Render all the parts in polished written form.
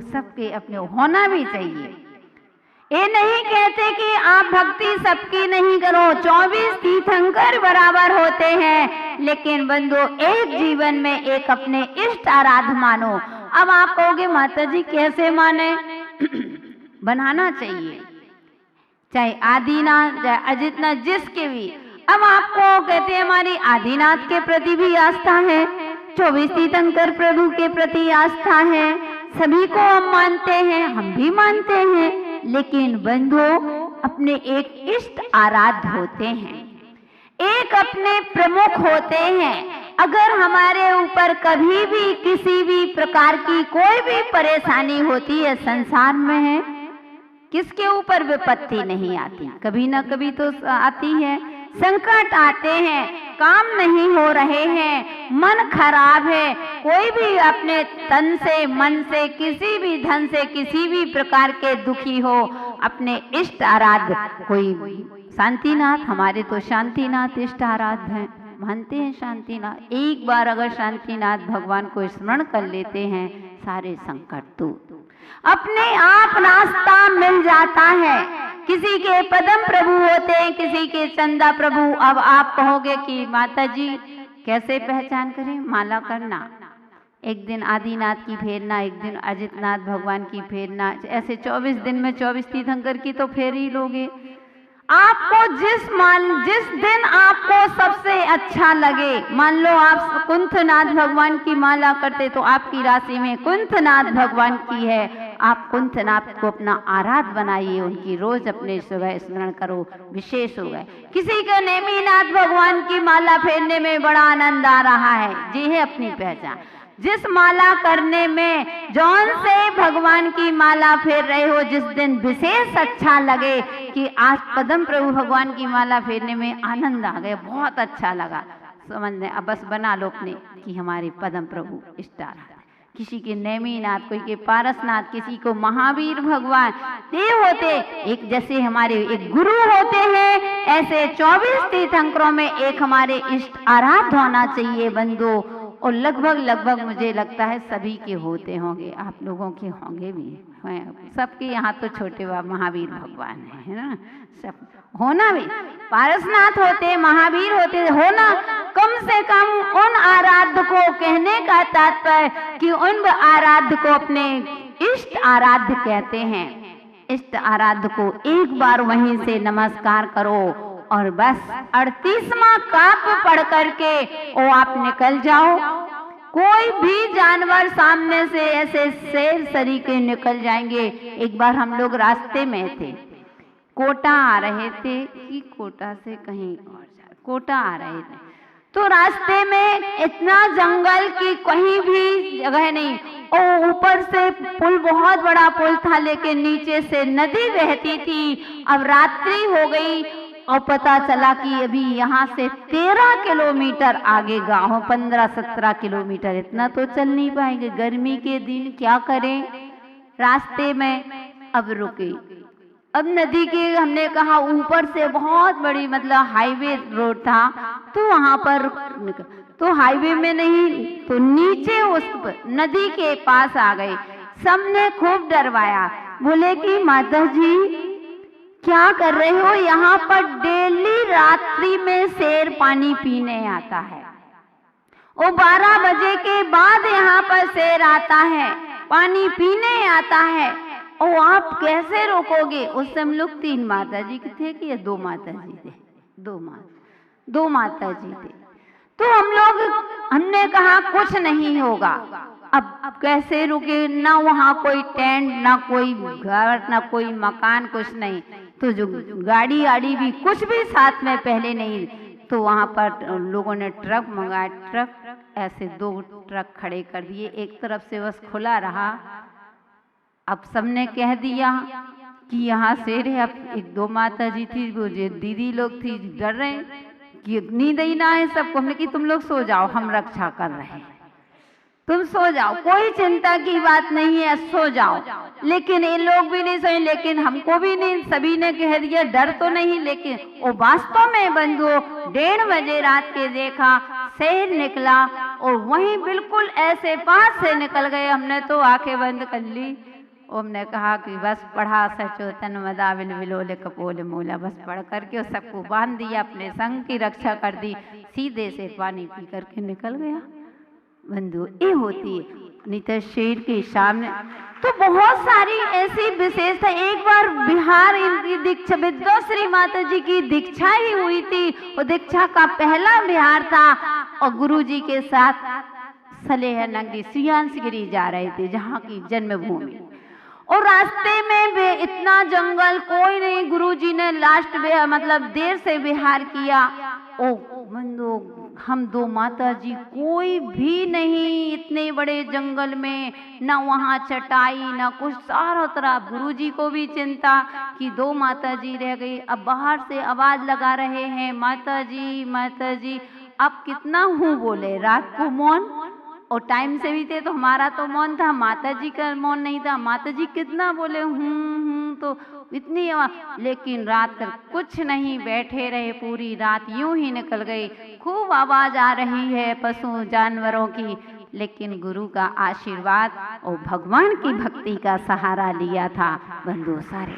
सबके अपने होना भी चाहिए। ये नहीं कहते कि आप भक्ति सबकी नहीं करो, 24 तीर्थंकर बराबर होते हैं, लेकिन बंधु एक जीवन में एक अपने इष्ट आराध्य मानो। अब आप कहोगे माता जी कैसे माने? बनाना चाहिए, चाहे आदिनाथ चाहे अजितनाथ जिसके भी। अब आपको कहते हैं हमारी आदिनाथ के प्रति भी आस्था है, 24 तीर्थंकर प्रभु के प्रति आस्था है, सभी को हम मानते हैं, हम भी मानते हैं, लेकिन बंधु अपने एक इष्ट आराध्य होते हैं, एक अपने प्रमुख होते हैं। अगर हमारे ऊपर कभी भी किसी भी प्रकार की कोई भी परेशानी होती है संसार में, है किसके ऊपर विपत्ति नहीं आती, कभी ना कभी तो आती है। संकट आते हैं, काम नहीं हो रहे हैं, मन खराब है, कोई भी अपने तन से मन से किसी भी धन से किसी भी प्रकार के दुखी हो, अपने इष्ट आराध्य कोई शांतिनाथ, हमारे तो शांतिनाथ इष्ट आराध्य हैं, मानते हैं शांतिनाथ। एक बार अगर शांतिनाथ भगवान को स्मरण कर लेते हैं सारे संकट दूर, अपने आप रास्ता मिल जाता है। किसी के पदम प्रभु होते हैं, किसी के चंदा प्रभु। अब आप कहोगे कि माता जी कैसे पहचान करें? माला करना, एक दिन आदिनाथ की फेरना, एक दिन अजितनाथ भगवान की फेरना, ऐसे 24 दिन में 24 तीर्थंकर की तो फेर ही लोगे। आपको जिस दिन आपको सबसे अच्छा लगे, मान लो आप कुंथनाथ भगवान की माला करते तो आपकी राशि में कुंथनाथ भगवान की है, आप कुंथनाथ को अपना आराध्य बनाइए, उनकी रोज अपने सुबह स्मरण करो, विशेष हो गए। किसी को नेमिनाथ भगवान की माला फेरने में बड़ा आनंद आ रहा है, जी है अपनी पहचान। जिस माला करने में जौन से भगवान की माला फेर रहे हो, जिस दिन विशेष अच्छा लगे कि आज पदम प्रभु भगवान की माला फेरने में आनंद आ गया, बहुत अच्छा लगा, समझ लें अब बस बना लो अपने कि हमारे पदम प्रभु इष्ट आराध्य। किसी के नेमिनाथ, कोई के पारसनाथ, किसी को महावीर भगवान देव होते, एक जैसे हमारे एक गुरु होते हैं, ऐसे 24 तीर्थंकरों में एक हमारे इष्ट आराध्य होना चाहिए बंधु। और लगभग मुझे लगता है सभी के होते होंगे, आप लोगों के होंगे भी, सबके यहाँ तो छोटे बाबा महावीर भगवान है ना, सब होना भी, पारसनाथ होते, महावीर होते, होना कम से कम उन आराध्य को कहने का तात्पर्य कि उन आराध्य को अपने इष्ट आराध्य कहते हैं। इष्ट आराध्य को एक बार वहीं से नमस्कार करो और बस 38वां काव्य पढ़ करके वो आप निकल जाओ। कोई भी जानवर सामने से ऐसे शेर सरीके निकल जाएंगे। एक बार हम लोग रास्ते में थे, कोटा आ रहे थे कि कोटा से कहीं और कोटा आ रहे थे, तो रास्ते में इतना जंगल की कहीं भी जगह नहीं, और ऊपर से पुल, बहुत बड़ा पुल था, लेकिन नीचे से नदी बहती थी। अब रात्रि हो गई और पता चला कि अभी यहाँ से 13 किलोमीटर आगे गाँव, 15-17 किलोमीटर, इतना तो चल नहीं पाएंगे, गर्मी के दिन क्या करें। रास्ते में अब रुके, अब नदी के हमने कहा ऊपर से बहुत बड़ी मतलब हाईवे रोड था, तो वहां पर तो हाईवे में नहीं तो नीचे उस नदी के पास आ गए। सबने खूब डरवाया, बोले कि माता जी क्या कर रहे हो, यहाँ पर डेली रात्रि में शेर पानी पीने आता है, और 12 बजे के बाद यहाँ पर शेर आता है, पानी पीने आता है, और आप कैसे रोकोगे। उस समय हम लोग 3 माता जी थे कि 2 माता जी थे, 2 माता जी थे। तो हमने कहा कुछ नहीं होगा। अब कैसे रुके, ना वहाँ कोई टेंट, ना कोई घर, ना कोई मकान, कुछ नहीं, तो जो गाड़ी आड़ी भी कुछ भी साथ में पहले नहीं, तो वहाँ पर लोगों ने ट्रक मंगाया, ट्रक ऐसे 2 ट्रक खड़े कर दिए, एक तरफ से बस खुला रहा। अब सबने कह दिया कि यहाँ शेर है। अब 1-2 माता जी थी, वो जो दीदी लोग थी डर रहे कि नींद ही ना है सबको, हमने कि तुम लोग सो जाओ, हम रक्षा कर रहे हैं, तुम सो जाओ, कोई चिंता की बात नहीं है, सो जाओ। लेकिन ये लोग भी नहीं सोए, लेकिन हमको भी नहीं, सभी ने कह दिया, डर तो नहीं, लेकिन वो वास्तव में बंधु 1:30 बजे रात के देखा शेर निकला, और वहीं बिल्कुल ऐसे पास से निकल गए। हमने तो आंखें बंद कर ली, ओम ने कहा कि बस पढ़ा सचो तन मदा बिल विलोले कपोल मूला, बस पढ़ करके उस सबको बांध दिया, अपने संग की रक्षा कर दी, सीधे से पानी पी करके निकल गया। बंधु ये होती है नहीं तो शेर के सामने तो बहुत सारी ऐसी विशेषता। एक बार बिहार इनकी दीक्षा विद्वाश्री माता जी की दीक्षा ही हुई थी, वो दीक्षा का पहला बिहार था और गुरु जी के साथ सलेह नगरी श्रीयांशगिरी जा रहे थे जहाँ की जन्मभूमि, और रास्ते में भी इतना जंगल कोई नहीं, गुरुजी ने लास्ट मतलब देर से विहार किया। ओ बंधु हम दो माता जी कोई भी नहीं, इतने बड़े जंगल में ना वहाँ चटाई ना कुछ, सारा तरफ गुरुजी को भी चिंता कि दो माता जी रह गई। अब बाहर से आवाज लगा रहे हैं माता जी, अब कितना हूँ बोले, रात को मौन और टाइम से भी थे तो हमारा तो मौन था, माता जी का मौन नहीं था। माता जी कितना बोले हूँ तो इतनी आवाज, लेकिन रात कर कुछ नहीं, बैठे रहे, पूरी रात यूं ही निकल गई। खूब आवाज आ रही है पशु जानवरों की, लेकिन गुरु का आशीर्वाद और भगवान की भक्ति का सहारा लिया था बंधु सारे।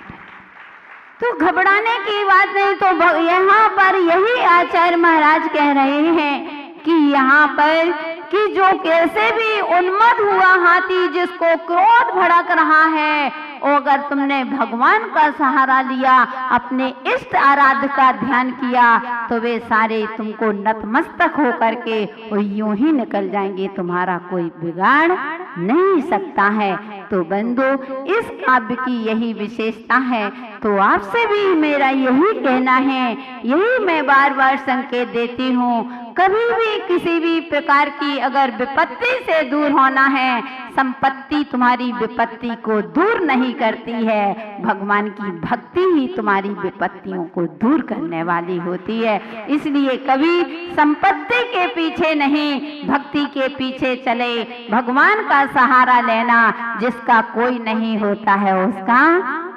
तो घबराने की बात नहीं। तो यहाँ पर यही आचार्य महाराज कह रहे हैं कि यहाँ पर कि जो कैसे भी उन्मत्त हुआ हाथी जिसको क्रोध भड़क रहा है, और अगर तुमने भगवान का सहारा लिया, अपने इष्ट आराध्य का ध्यान किया, तो वे सारे तुमको नतमस्तक हो करके वो यूं ही निकल जाएंगे, तुम्हारा कोई बिगाड़ नहीं सकता है। तो बंधु इस काव्य की यही विशेषता है। तो आपसे भी मेरा यही कहना है, यही मैं बार बार संकेत देती हूँ, कभी भी किसी भी प्रकार की अगर विपत्ति से दूर होना है, संपत्ति तुम्हारी विपत्ति को दूर नहीं करती है, भगवान की भक्ति ही तुम्हारी विपत्तियों को दूर करने वाली होती है। इसलिए कभी संपत्ति के पीछे नहीं, भक्ति के पीछे चले, भगवान का सहारा लेना। जिसका कोई नहीं होता है उसका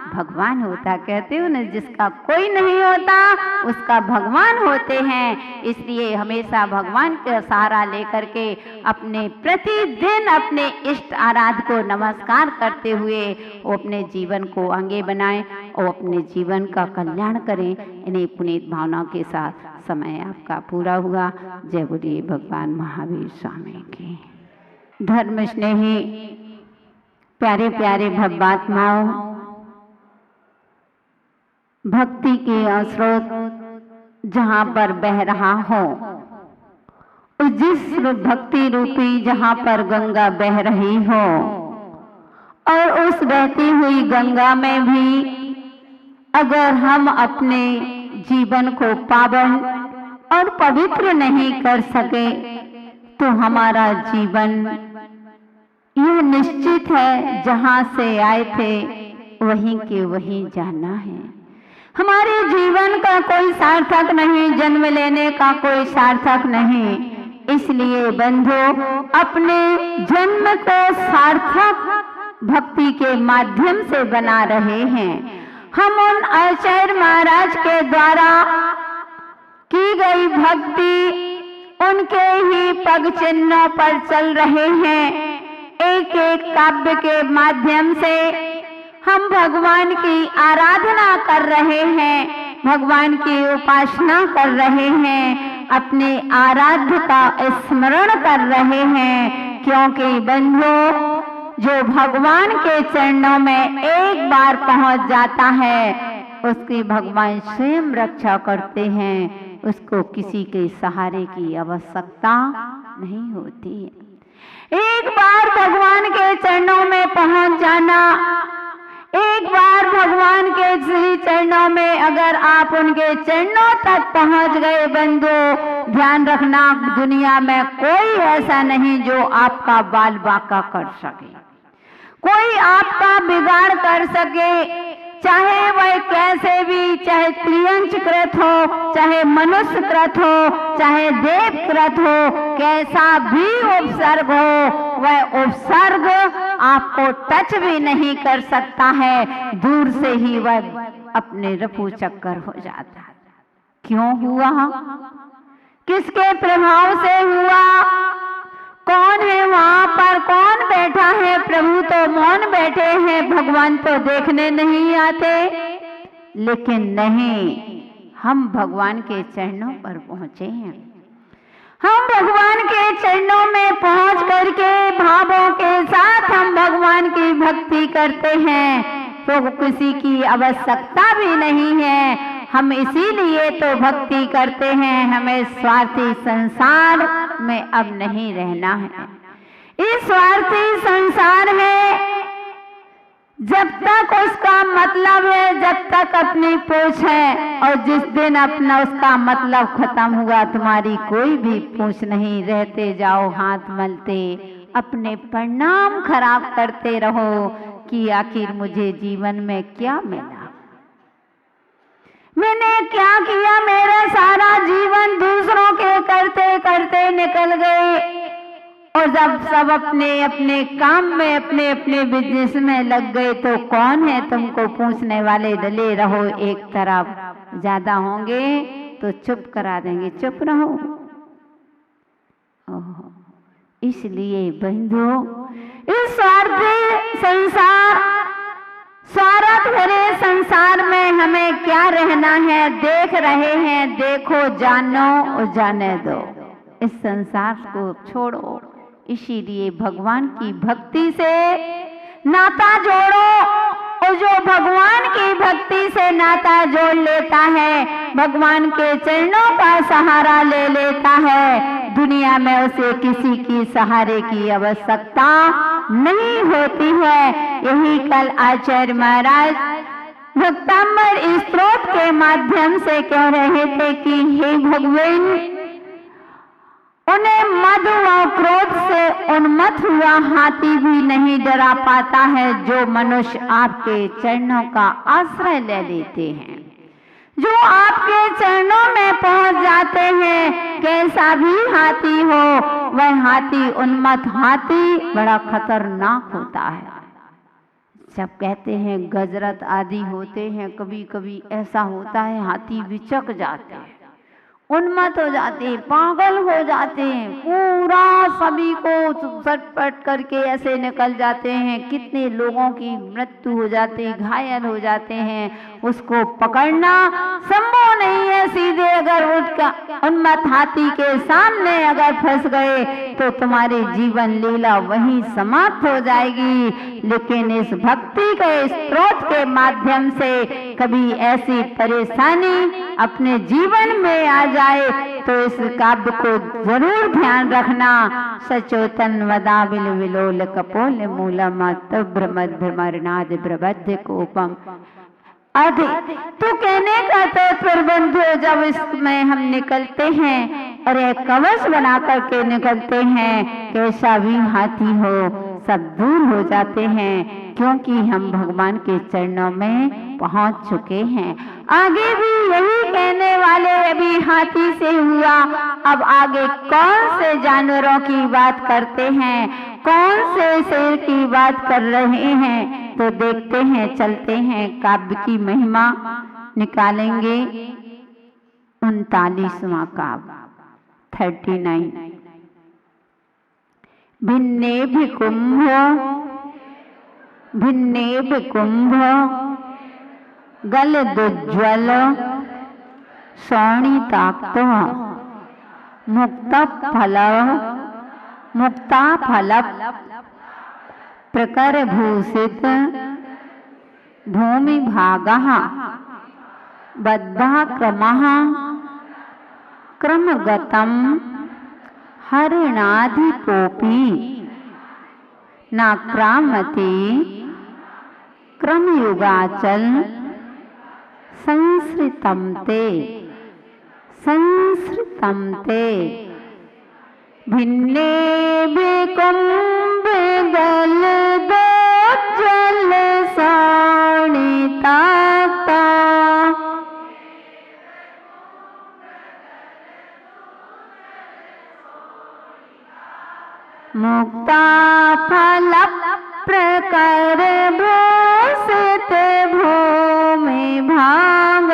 भगवान होता, कहते हो ना, जिसका कोई नहीं होता उसका भगवान होते हैं। इसलिए हमेशा भगवान का सहारा लेकर के अपने प्रतिदिन अपने इष्ट आराध्य को नमस्कार करते हुए वो अपने जीवन को आगे बनाएं और अपने जीवन का कल्याण करें। इन्हीं पुनीत भावनाओं के साथ समय आपका पूरा हुआ। जय बोलिए भगवान महावीर स्वामी की। धर्म स्नेही प्यारे प्यारे भव्यात्माओं, भक्ति के स्रोत जहाँ पर बह रहा हो, उस जिस भक्ति रूपी जहाँ पर गंगा बह रही हो, और उस बहती हुई गंगा में भी अगर हम अपने जीवन को पावन और पवित्र नहीं कर सके तो हमारा जीवन यह निश्चित है जहाँ से आए थे वहीं के वहीं जाना है। हमारे जीवन का कोई सार्थक नहीं, जन्म लेने का कोई सार्थक नहीं। इसलिए बंधु अपने जन्म को सार्थक भक्ति के माध्यम से बना रहे हैं। हम उन आचार्य महाराज के द्वारा की गई भक्ति, उनके ही पग चिन्हों पर चल रहे हैं। एक एक काव्य के माध्यम से हम भगवान की आराधना कर रहे हैं, भगवान की उपासना कर रहे हैं, अपने आराध्य का स्मरण कर रहे हैं। क्योंकि बंधु जो भगवान के चरणों में एक बार पहुंच जाता है उसकी भगवान स्वयं रक्षा करते हैं, उसको किसी के सहारे की आवश्यकता नहीं होती है। एक बार भगवान के चरणों में पहुंच जाना, एक बार भगवान के श्री चरणों में अगर आप उनके चरणों तक पहुंच गए बंधु, ध्यान रखना दुनिया में कोई ऐसा नहीं जो आपका बाल बांका कर सके, कोई आपका बिगाड़ कर सके। चाहे वह कैसे भी, चाहे त्रियंचकृत हो, चाहे मनुष्यकृत हो, चाहे देवकृत हो, कैसा भी उपसर्ग हो, वह उपसर्ग आपको टच भी नहीं कर सकता है। दूर से ही वह अपने रफू चक्कर हो जाता है। क्यों हुआ? किसके प्रभाव से हुआ? कौन है वहां पर? कौन बैठा है? प्रभु तो मौन बैठा बैठे हैं, भगवान तो देखने नहीं आते। लेकिन नहीं, हम भगवान के चरणों पर पहुंचे हैं। हम भगवान के चरणों में पहुंच करके भावों के साथ हम भगवान की भक्ति करते हैं, तो किसी की आवश्यकता भी नहीं है। हम इसीलिए तो भक्ति करते हैं, हमें स्वार्थी संसार में अब नहीं रहना है। इस स्वार्थी संसार है, जब तक उसका मतलब है, जब तक अपनी पूछ है, और जिस दिन अपना उसका मतलब खत्म हुआ, तुम्हारी कोई भी पूछ नहीं। रहते जाओ हाथ मलते, अपने परिणाम खराब करते रहो कि आखिर मुझे जीवन में क्या मिला, मैंने क्या किया। मेरा सारा जीवन दूसरों के करते करते निकल गए, और जब सब अपने अपने काम में, अपने अपने बिजनेस में लग गए, तो कौन है तुमको पूछने वाले। डले रहो एक तरफ, ज्यादा होंगे तो चुप करा देंगे, चुप रहो। इसलिए बंधुओं, इस स्वार्थी संसार, स्वार्थ भरे संसार में हमें क्या रहना है। देख रहे हैं, देखो, जानो और जाने दो, इस संसार को छोड़ो। इसीलिए भगवान की भक्ति से नाता जोड़ो, और जो भगवान की भक्ति से नाता जोड़ लेता है, भगवान के चरणों का सहारा ले लेता है, दुनिया में उसे किसी की सहारे की आवश्यकता नहीं होती है। यही कल आचार्य महाराज भक्तांबर स्तोत्र के माध्यम से कह रहे थे कि हे भगवान, उन्हें मद व क्रोध से उन्मत्त हुआ हाथी भी नहीं डरा पाता है, जो मनुष्य आपके चरणों का आश्रय ले लेते हैं, जो आपके चरणों में पहुंच जाते हैं। कैसा भी हाथी हो, वह हाथी, उन्मत्त हाथी बड़ा खतरनाक होता है। जब कहते हैं गजरत आदि होते हैं, कभी कभी ऐसा होता है हाथी विचक जाते हैं, उन्मत्त हो जाते हैं, पागल हो जाते हैं, पूरा सभी को सटपट करके ऐसे निकल जाते हैं। कितने लोगों की मृत्यु हो जाती है, घायल हो जाते हैं। उसको पकड़ना संभव नहीं है। सीधे अगर उसका उन्मत्त हाथी के सामने अगर फंस गए तो तुम्हारी जीवन लीला वहीं समाप्त हो जाएगी। लेकिन इस भक्ति के स्रोत के माध्यम से कभी ऐसी परेशानी अपने जीवन में आ जाए तो इस काव्य को जरूर ध्यान रखना। सचोतन वदाविल विलोल कपोल मूलम भ्रमद भ्रमरनाद प्रबद्ध कोपम आदि। तो कहने का तात्पर्य बंधु, जब इसमें हम निकलते हैं और एक कवच बना करके निकलते हैं, कैसा भी हाथी हो सब दूर हो जाते हैं, क्योंकि हम भगवान के चरणों में पहुंच चुके हैं। आगे भी यही कहने वाले, अभी हाथी से हुआ, अब आगे कौन से जानवरों की बात करते हैं, कौन से शेर की बात कर रहे हैं, तो देखते हैं, चलते हैं। काव्य की महिमा निकालेंगे। 39वां काव्य 39। भिन्ने कुंभ गलदुज्ज्वल शोणिताक्त मुक्ता फल प्रकर भूषित भूमि भागः बद्धा क्रमगतम हरिणाधिकोपी नाक्रामति क्रमयुगाचल संसृतं ते भिन्ने कुंभ गलदुज्ज्वल शोणिताक्त मुक्ता फल प्रकर भूषित भूमि भाग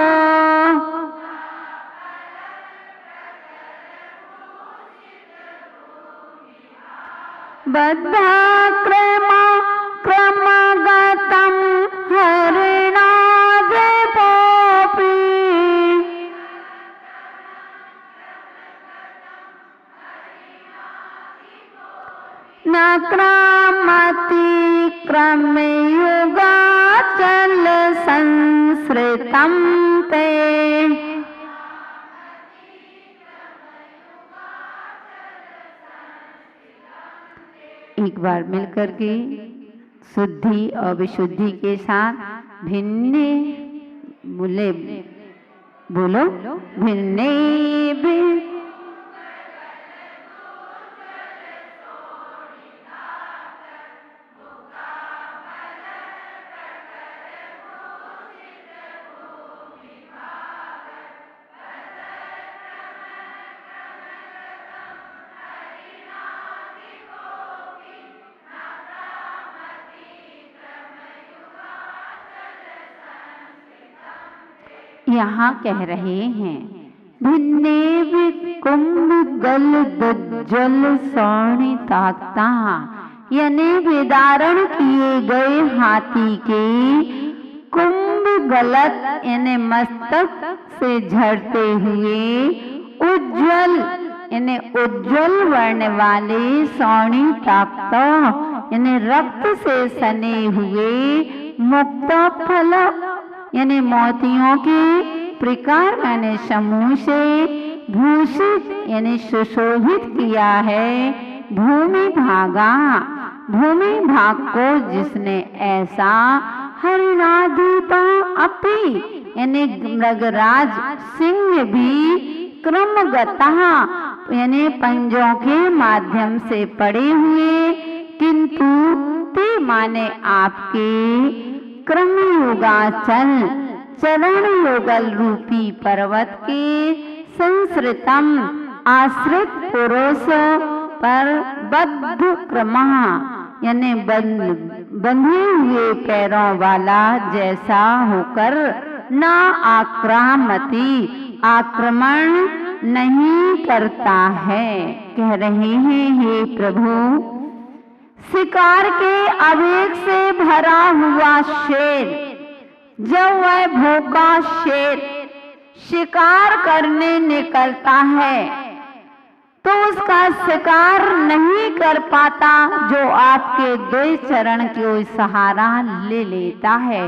बद्धा क्रमगत न क्रमयुगाचल संसृतं ते। एक बार मिलकर के शुद्धि और विशुद्धि के साथ भिन्न बोलो भिन्ने भिन्न यहाँ कह रहे हैं भिन्ने कुंभ गल दज्जल सौणी ताकता, यानी विदारण किए गए हाथी के कुंभ गलत यानी मस्तक से झड़ते हुए उज्जवल यानी उज्जवल वर्ण वाले सौणी ताकता यानी रक्त से सने हुए मुक्त फल यानी मोतियों के प्रकार मैंने समूह से भूषित यानी सुशोभित किया है भूमि भाग को, जिसने ऐसा हरिणाधिपा अपी यानी मृगराज सिंह भी क्रमगतः यानी पंजों के माध्यम से पड़े हुए, किंतु ते माने आपके क्रमयुगाचल चरण युगल रूपी पर्वत के संसृतम आश्रित पुरुष पर बद्ध क्रमः यानी बंधे हुए पैरों वाला जैसा होकर न आक्रामती आक्रमण नहीं करता है। कह रहे हैं हे प्रभु, शिकार के आवेग से भरा हुआ शेर, जब वह भूखा शेर शिकार करने निकलता है तो उसका शिकार नहीं कर पाता जो आपके दो चरण की सहारा ले लेता है।